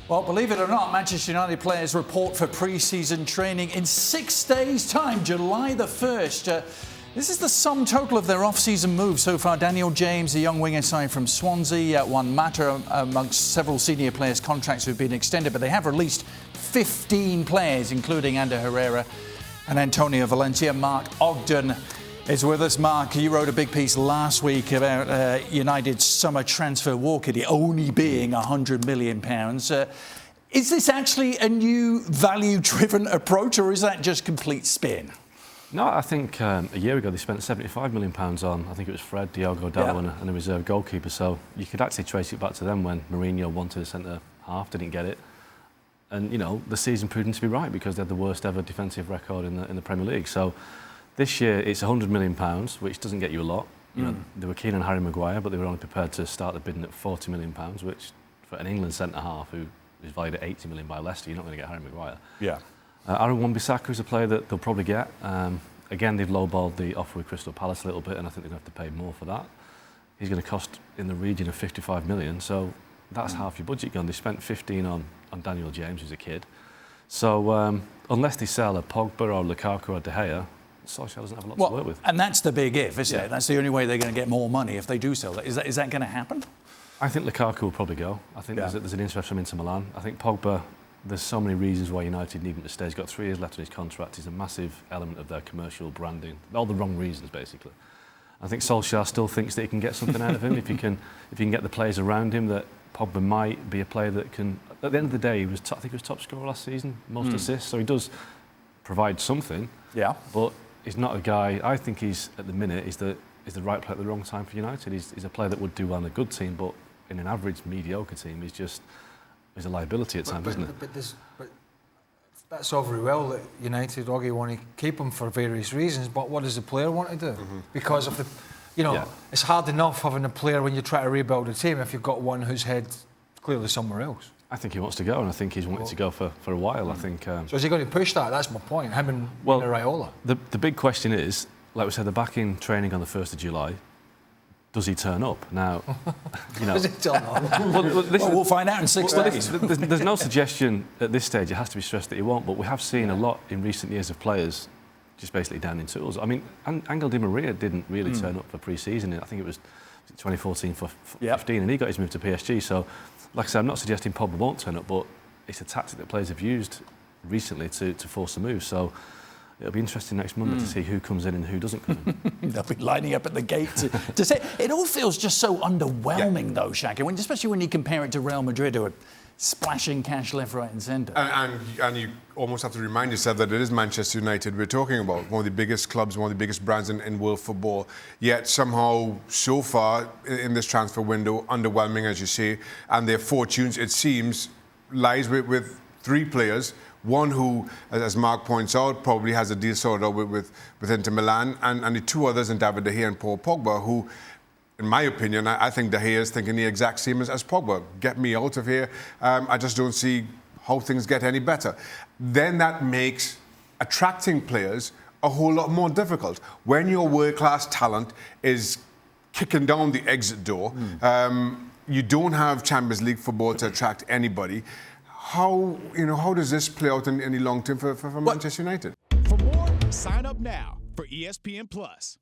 Well, believe it or not, Manchester United players report for pre-season training in 6 days' time, July the 1st. This is the sum total of their off-season moves so far. Daniel James, the young winger signed from Swansea, Wan-Bissaka amongst several senior players' contracts who've been extended, but they have released 15 players, including Ander Herrera and Antonio Valencia. Mark Ogden is with us. Mark, you wrote a big piece last week about United's summer transfer war kitty only being £100 million. Is this actually a new value-driven approach, or is that just complete spin? No, I think a year ago they spent £75 million on, I think it was Fred, Diogo Dalot and a reserve goalkeeper. So you could actually trace it back to them when Mourinho wanted a centre-half, didn't get it. And, you know, the season proved to be right because they had the worst ever defensive record in the Premier League. So this year it's £100 million, which doesn't get you a lot. You know, they were keen on Harry Maguire, but they were only prepared to start the bidding at £40 million, which for an England centre-half who is valued at £80 million by Leicester, you're not going to get Harry Maguire. Yeah. Wan-Bissaka is a player that they'll probably get. Again, they've lowballed the offer with Crystal Palace a little bit, and I think they're going to have to pay more for that. He's going to cost in the region of £55 million, so that's half your budget gone. They spent 15 on Daniel James, who's a kid. So unless they sell a Pogba or Lukaku or De Gea, Solskjaer doesn't have a lot to work with. And that's the big if, isn't it? That's the only way they're going to get more money if they do sell that. Is that going to happen? I think Lukaku will probably go. I think there's an interest from Inter Milan. I think Pogba, there's so many reasons why United need him to stay. He's got 3 years left on his contract. He's a massive element of their commercial branding. All the wrong reasons, basically. I think Solskjaer still thinks that he can get something out of him if he can get the players around him. That Pogba might be a player that can. At the end of the day, I think he was top scorer last season, most assists. So he does provide something. Yeah. But he's not a guy. I think he's at the minute is the right player at the wrong time for United. He's a player that would do well in a good team, but in an average mediocre team, he's a liability at times, isn't it? But that's all very well that United, Oggy, want to keep him for various reasons, but what does the player want to do? Because of the, it's hard enough having a player when you try to rebuild a team if you've got one whose head's clearly somewhere else. I think he wants to go, and I think he's wanted to go for a while. I think. So is he going to push that? That's my point. Him and Raiola. The big question is, like we said, they're back in training on the 1st of July. Does he turn up? Now, Does he turn up? We'll find out in 6 days. There's no suggestion at this stage. It has to be stressed that he won't. But we have seen a lot in recent years of players just basically down in tools. I mean, Angel Di Maria didn't really turn up for pre-season. I think it was 2014 for 15, and he got his move to PSG. So, like I said, I'm not suggesting Pogba won't turn up, but it's a tactic that players have used recently to force a move. So it'll be interesting next Monday to see who comes in and who doesn't come in. They'll be lining up at the gate to say. It all feels just so underwhelming, though, Shaka, especially when you compare it to Real Madrid, who are splashing cash left, right and centre. And you almost have to remind yourself that it is Manchester United we're talking about, one of the biggest clubs, one of the biggest brands in world football, yet somehow, so far, in this transfer window, underwhelming, as you say, and their fortunes, it seems, lies with 3 players. One who, as Mark points out, probably has a deal sorted out with Inter Milan, and the 2 others in David De Gea and Paul Pogba, who, in my opinion, I think De Gea is thinking the exact same as Pogba. Get me out of here. I just don't see how things get any better. Then that makes attracting players a whole lot more difficult. When your world-class talent is kicking down the exit door, you don't have Champions League football to attract anybody. How does this play out in the long term for Manchester United? For more, sign up now for ESPN Plus.